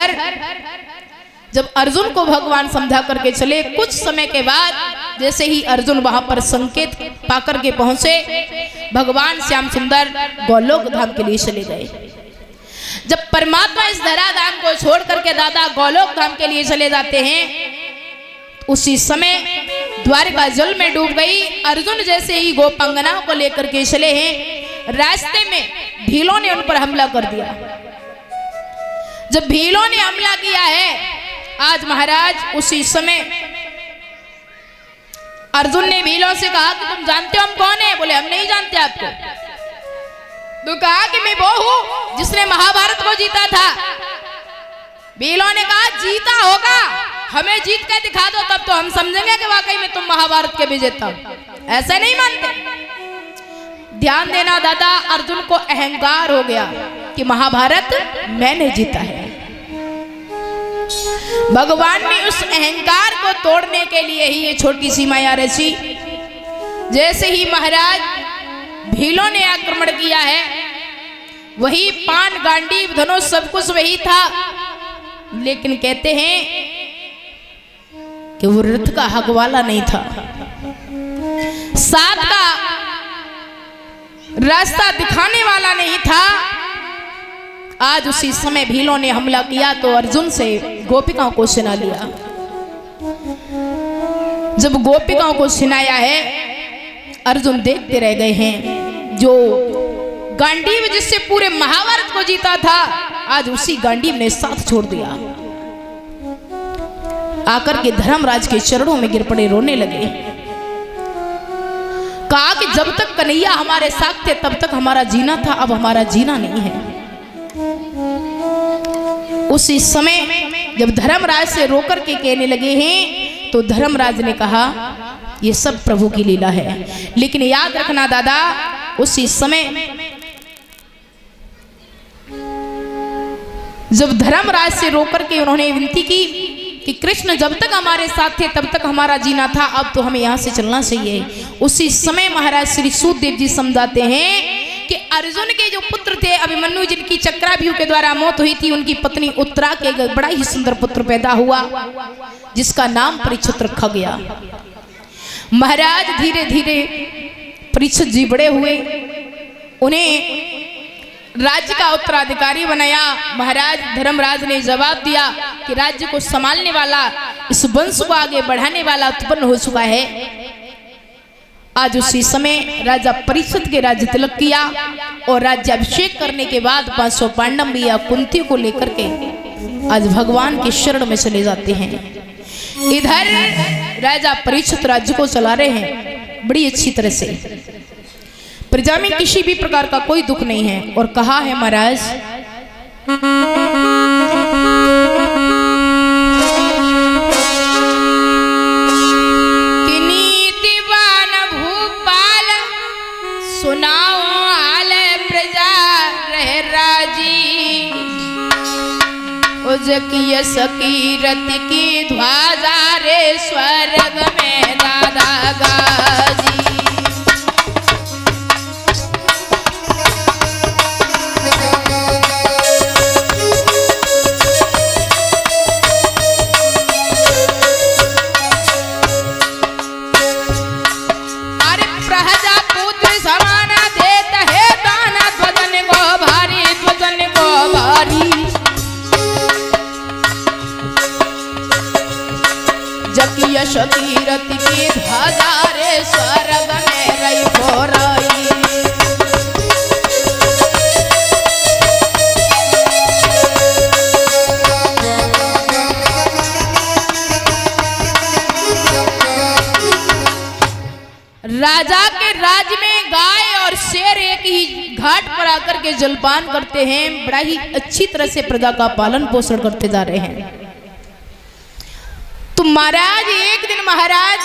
इधर जब अर्जुन को भगवान समझा करके चले, कुछ समय के बाद जैसे ही अर्जुन वहां पर संकेत पाकर के पहुंचे, भगवान श्याम सुंदर गोलोक धाम के लिए चले गए। जब परमात्मा इस धरा धाम को छोड़ करके दादा गोलोक धाम के लिए चले जाते हैं, उसी समय द्वारका जल में डूब गई। अर्जुन जैसे ही गोपांगनाओं को लेकर के चले हैं, रास्ते में भीलों ने उन पर हमला कर दिया। जब भीलों ने हमला किया है, आज महाराज उसी समय अर्जुन ने भीलों से कहा कि तुम जानते हो हम कौन है? बोले हम नहीं जानते आपको। तो कहा कि मैं वो हूं जिसने महाभारत को जीता था। भीलों ने कहा जीता होगा, हमें जीत के दिखा दो, तब तो हम समझेंगे कि वाकई में तुम महाभारत के विजेता हो। ऐसे नहीं मानते। ध्यान देना दादा, अर्जुन को अहंकार हो गया कि महाभारत मैंने जीता है। भगवान ने उस अहंकार को तोड़ने के लिए ही ये छोटी सी माया रची। जैसे ही महाराज भीलों ने आक्रमण किया है, वही पान गांडीव धनुष सब कुछ वही था, लेकिन कहते हैं कि वो रथ का हक वाला नहीं था, साथ का रास्ता दिखाने वाला नहीं था। आज उसी समय भीलों ने हमला किया तो अर्जुन से गोपिकाओं को छिना लिया। जब गोपिकाओं को छिनाया है, अर्जुन देखते रह गए हैं। जो गांडीव जिससे पूरे महाभारत को जीता था, आज उसी गांडीव ने साथ छोड़ दिया। आकर के धर्मराज के चरणों में गिर पड़े, रोने लगे। कहा कि जब तक कन्हैया हमारे साथ थे तब तक हमारा जीना था, अब हमारा जीना नहीं है। उसी समय जब धर्मराज से रोकर के कहने लगे हैं, तो धर्मराज ने कहा ये सब प्रभु की लीला है। लेकिन याद रखना दादा, उसी समय जब धर्मराज से रोकर के उन्होंने विनती की कि कृष्ण जब तक हमारे साथ थे तब तक हमारा जीना था, अब तो हमें यहाँ से चलना चाहिए। उसी समय महाराज श्री सूतदेव जी समझाते हैं कि अर्जुन के जो पुत्र थे अभिमन्यु, जिनकी चक्राव्यूह के द्वारा मौत हुई थी, उनकी पत्नी उत्तरा के बड़ा ही सुंदर पुत्र पैदा हुआ, जिसका नाम परीक्षित रखा गया। महाराज धीरे धीरे परीक्षित जी बड़े हुए, उन्हें राज्य का उत्तराधिकारी बनाया। महाराज धर्मराज ने जवाब दिया कि राज्य को संभालने वाला, इस वंश को आगे बढ़ाने वाला उत्पन्न हो चुका है। आज उसी समय राजा परीक्षित के राज्य तिलक किया और राज्याभिषेक करने के बाद 500 पांडव भी या कुंती को लेकर के आज भगवान के शरण में चले जाते हैं। इधर राजा परीक्षित राज्य को चला रहे हैं बड़ी अच्छी तरह से, प्रजा में किसी भी प्रकार का कोई दुख नहीं है। और कहा है महाराज, कि नीतिवान भूपाल सुनाओ आल प्रजा रह राजी, उजकी सकीरत की ध्वजा रे स्वर्ग में दादा गाजी। शकीरत की ध्वजा रे स्वर्ग में रही हो रही। राजा के राज्य में गाय और शेर एक ही घाट पर आकर के जलपान करते हैं, बड़ा ही अच्छी तरह से प्रजा का पालन पोषण करते जा रहे हैं। तो महाराज एक दिन महाराज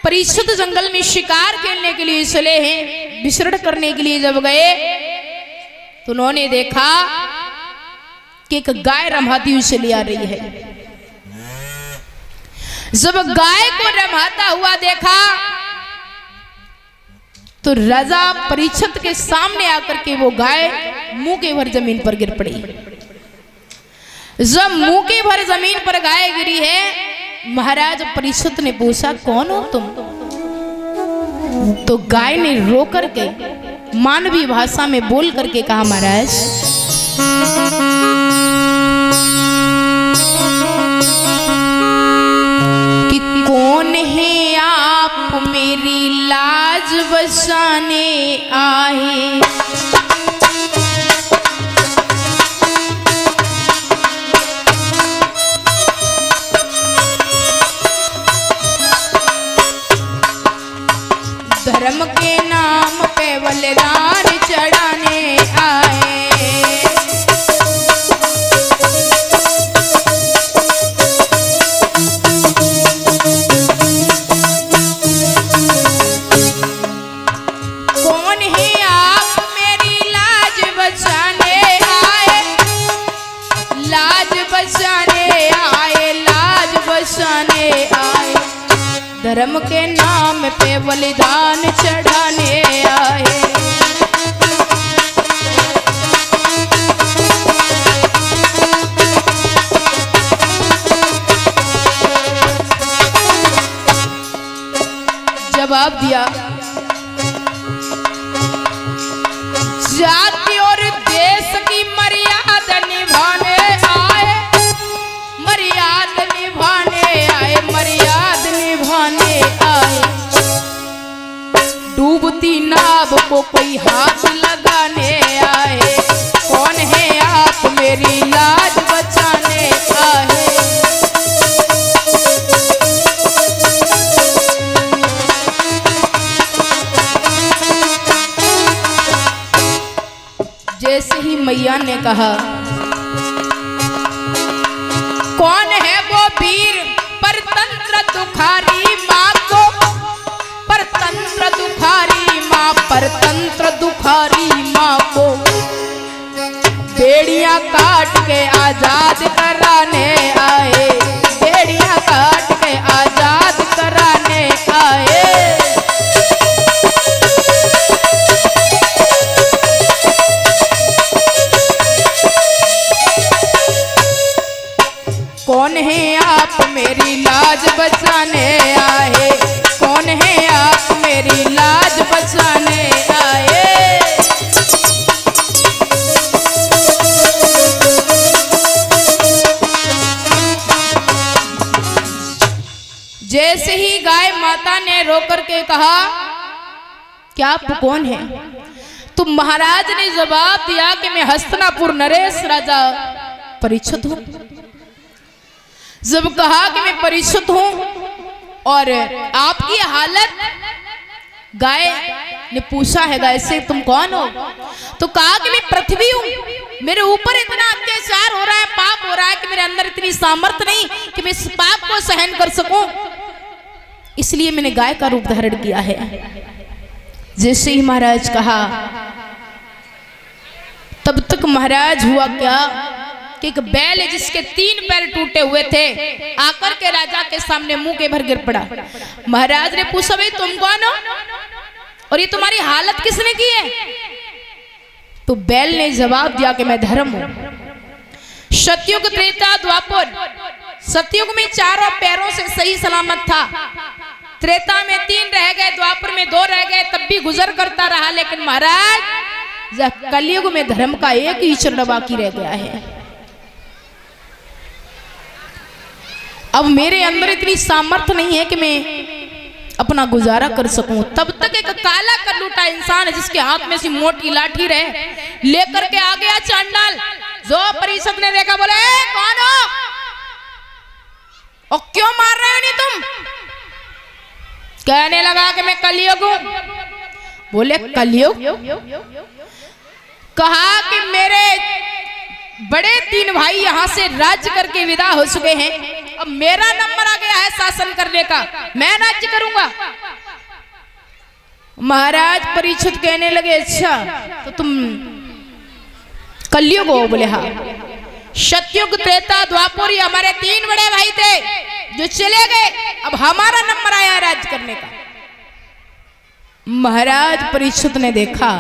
परीक्षित जंगल में शिकार खेलने के लिए चले हैं, विचरण करने के लिए जब गए तो उन्होंने देखा कि एक गाय रमाती हुई चली आ रही है। जब गाय को रमाता हुआ देखा तो राजा परीक्षित के सामने आकर के वो गाय मुंह के भर जमीन पर गिर पड़ी। जब मुंह के भर जमीन पर गाय गिरी है, महाराज परीक्षित ने पूछा कौन हो तुम? तो गाय ने रो करके मानवीय भाषा में बोल करके कहा महाराज कि कौन है आप मेरी लाज बचाने आए? धर्म के नाम पे बलिदान चढ़ाने आए। कौन है आप मेरी लाज बचाने आए? लाज बचाने आए, लाज बचाने आए। धर्म के नाम पे बलिदान चढ़ाने आए। जवाब दिया जाति और देश की मर्यादा निभाने आए, मर्यादा निभाने आए, मर्यादा निभाने आए। डूबती नाव को कोई हाथ लगाने आए। कौन है आप मेरी लाज बचाने आए? जैसे ही मैया ने कहा कौन है वो वीर परतंत्र दुखारी माँ को, परतंत्र दुखारी माँ, परतंत्र दुखारी माँ को बेड़ियां काट के आजाद कराने आए, बेड़ियां काट के आजाद कराने आए। कौन है आप मेरी लाज बचाने आए? कौन है आप मेरी लाज बचाने आए? जैसे ही गाय माता ने रो करके कहा क्या आप कौन है? तो महाराज ने जवाब दिया कि मैं हस्तिनापुर नरेश राजा परीक्षित हूं। जब कहा कि मैं परीक्षित हूं और आपकी हालत, गाय ने पूछा है गाय से तुम कौन हो? तो कहा कि मैं पृथ्वी हूं, मेरे ऊपर इतना अत्याचार हो रहा है, पाप हो रहा है कि मेरे अंदर इतनी सामर्थ्य नहीं कि मैं इस पाप को सहन कर सकूं, इसलिए मैंने गाय का रूप धारण किया है। जैसे ही महाराज कहा तब तक महाराज हुआ क्या कि एक बैल जिसके 3 पैर टूटे हुए थे आकर के राजा के सामने मुंह के भर गिर पड़ा। महाराज ने पूछा भाई तुम कौन हो और ये तुम्हारी हालत किसने की है? तो बैल ने जवाब दिया कि मैं धर्म हूं। सतयुग त्रेता द्वापर, सतयुग में 4 पैरों से सही सलामत था, त्रेता में 3 रह गए, द्वापर में 2 रह गए, तब भी गुजर करता रहा। लेकिन महाराज कलयुग में धर्म का एक ही चरण बाकी रह गया है। अब मेरे अंदर इतनी सामर्थ्य नहीं है कि मैं अपना गुजारा कर सकूं। तब तक एक काला कलूटा इंसान है जिसके हाथ में सी मोटी लाठी रहे लेकर के आ गया चांडाल। जो परिषद ने देखा बोले कौन हो और क्यों मार रहे हो नहीं तुम? कहने लगा कि मैं कलयुग हूं। बोले कलयुग? कहा कि मेरे बड़े 3 भाई यहां से राज्य करके विदा हो चुके हैं, अब मेरा नंबर आ गया है शासन करने का, मैं राज्य करूंगा। महाराज परीक्षित कहने लगे अच्छा तो तुम कलयुग हो? बोले हाँ। सतयुग त्रेता द्वापर हमारे 3 बड़े भाई थे जो चले गए, अब हमारा नंबर आया है राज्य करने का। महाराज परीक्षित ने देखा,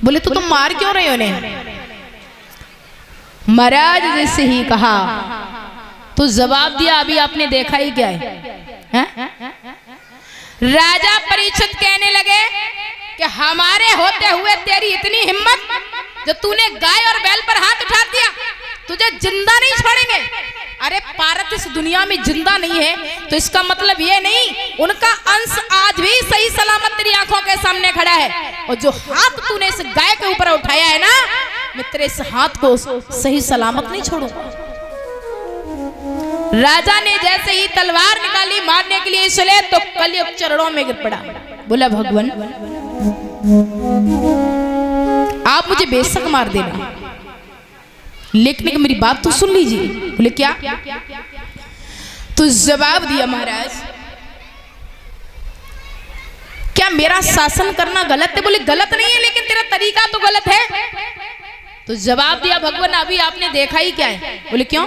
बोले तो तुम मार क्यों रहे हो उन्हें? महाराज जैसे ही कहा तो जवाब दिया, अभी आपने देखा ही क्या है? राजा परीक्षित कहने लगे कि हमारे होते हुए तेरी इतनी हिम्मत, जो तूने गाय और बैल पर हाथ उठा दिया, तुझे जिंदा नहीं छोड़ेंगे। अरे पारत इस दुनिया में जिंदा नहीं है तो इसका मतलब ये नहीं, उनका अंश आज भी सही सलामत तेरी आंखों के सामने खड़ा है। और जो हाथ तूने इस गाय के ऊपर उठाया है ना, मैं तेरे इस हाथ को सही सलामत नहीं छोड़ूंगा। राजा ने जैसे ही तलवार निकाली मारने के लिए चले तो कलयुग चरणों में गिर पड़ा। बोला भगवान आप मुझे बेशक मार देना, लेकिन मेरी बात तो सुन लीजिए। बोले क्या? तो जवाब दिया महाराज क्या मेरा शासन करना गलत है? बोले गलत नहीं है, लेकिन तेरा तरीका तो गलत है। तो जवाब दिया भगवान अभी आपने देखा ही क्या है। बोले क्यों?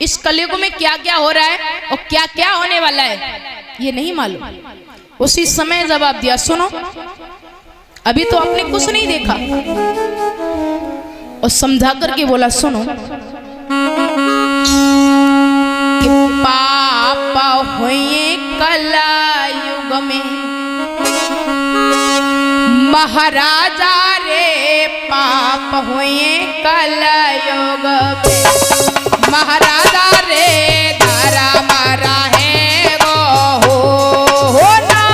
इस कलयुग में क्या क्या हो रहा है और क्या क्या होने वाला है ये नहीं मालूम। उसी समय जवाब दिया सुनो, अभी तो आपने कुछ नहीं देखा। और समझा करके बोला सुनो कि पाप हुए कलयुग में महाराजा रे, पाप हुए कलयुग में महाराजा रे, धारा मारा है गो हो ना।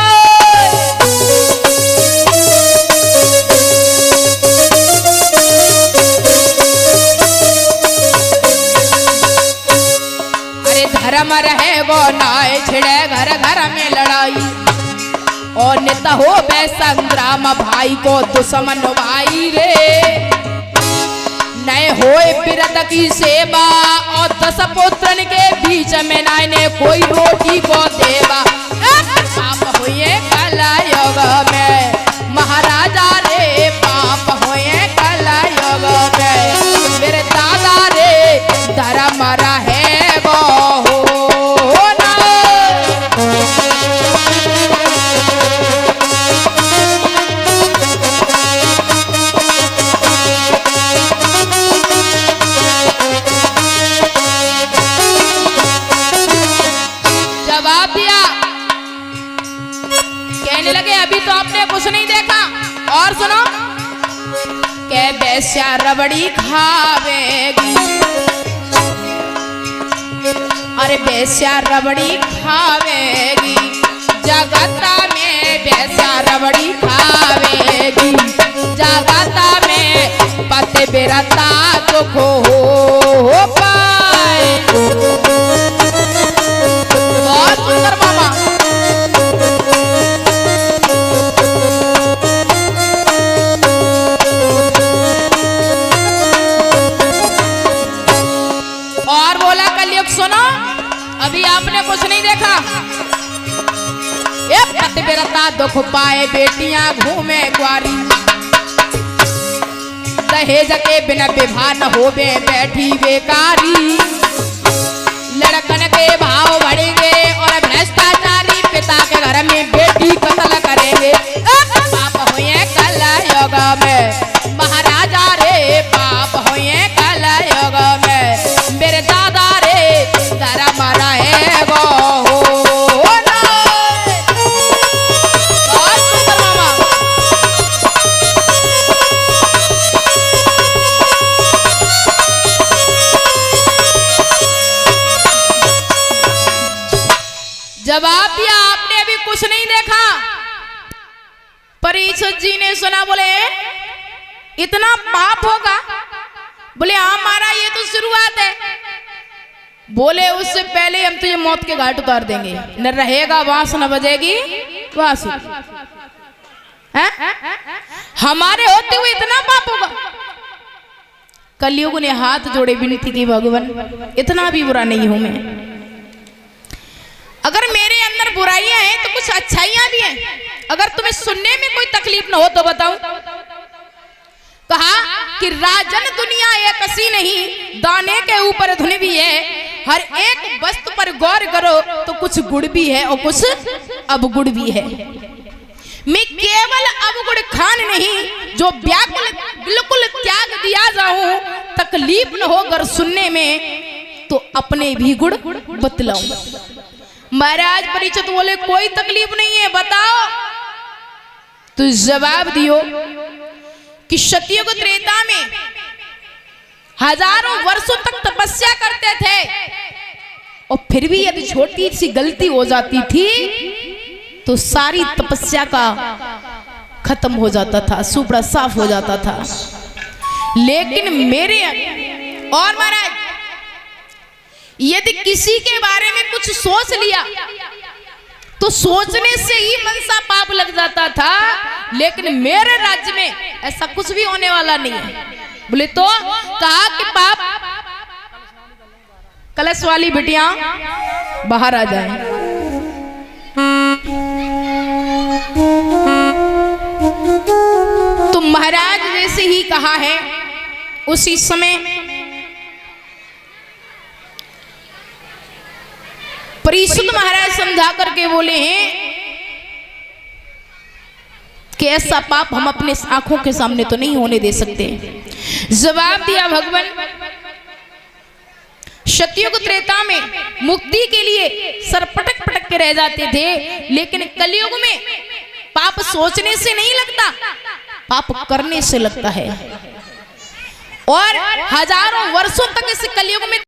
अरे धर्म रहे गो नाय छिड़े घर घर में लड़ाई, और नेता हो बे संग्राम भाई को दुश्मन भाई रे। नए होए बिरत की सेवा और 10 पुत्रन के बीच में नायने कोई रोटी को देवा। पाप हुए कलयुग में महाराजा रे, पाप हुए कलयुग में मेरे दादा रे, धर्म रहे गो हो ना। जवाब दिया, कहने लगे अभी तो आपने कुछ नहीं देखा, और सुनो के बेस्या रबड़ी खावेगी। अरे बेस्या रबड़ी खावेगी, जगता में बेस्या रबड़ी खावेगी, जगता में पते बेरता दुख हो पाए। बहुत सुंदर मामा। और बोला कलयुग सुनो, अभी आपने कुछ नहीं देखा। ये पति बेरता दुख पाए, बेटियां घूमे ग्वारी, दहेज के बिना विवाह न होवे बैठी बेकारी। लड़कन के भाव बढ़ेंगे और भ्रष्टाचारी पिता के घर में बेटी कत्ल करेंगे। पाप हुए कलयुग में महाराजा रे, पाप हुए कलयुग में मेरे दादा रे, धर्म रहे गो हो ना। जवाब दिया आपने अभी कुछ नहीं देखा। परीक्षित जी ने सुना, बोले इतना पाप होगा? बोले हाँ महाराज ये तो शुरुआत है। बोले उससे पहले हम तुझे मौत के घाट उतार देंगे, न रहेगा बांस न बजेगी बांसुरी। हमारे होते हुए इतना पाप होगा? कलयुग ने हाथ जोड़े विनती की, भगवान इतना भी बुरा नहीं हूं मैं। अगर मेरे अंदर बुराइयां हैं तो कुछ अच्छाइयां भी हैं। अगर तुम्हें सुनने में कोई तकलीफ न हो तो बताओ। कहा कि राजन दुनिया एक सी नहीं, दाने के ऊपर धुन भी है। हर एक वस्तु पर गौर करो तो कुछ गुड़ भी है और कुछ अवगुण भी है। मैं केवल अवगुण खान नहीं, जो व्याकुल बिल्कुल त्याग दिया जाऊं, तकलीफ न हो अगर सुनने में तो अपने भी गुण बतलाऊं। महाराज परीक्षित बोले कोई तकलीफ नहीं है, बताओ। तो जवाब दियो कि सतयुग त्रेता में हजारों वर्षों तक तपस्या करते थे और फिर भी यदि छोटी सी गलती हो जाती थी तो सारी तपस्या का खत्म हो जाता था, सुपड़ा साफ हो जाता था। लेकिन मेरे और महाराज यदि किसी के बारे में कुछ सोच लिया तो सोचने से ही मनसा पाप लग जाता था, लेकिन मेरे राज्य में ऐसा कुछ भी होने वाला नहीं है। बोले तो कहा कि पाप कलश वाली बिटियां बाहर आ जाएं। तो महाराज जैसे ही कहा है उसी समय परिशुद्ध महाराज समझा करके बोले हैं कि ऐसा पाप हम अपने आंखों के सामने तो नहीं होने दे सकते। जवाब दिया भगवान, सतयुग त्रेता में मुक्ति के लिए सर पटक पटक के रह जाते थे, लेकिन कलयुग में पाप सोचने से नहीं लगता, पाप करने से लगता है। और हजारों वर्षों तक इस कलयुग में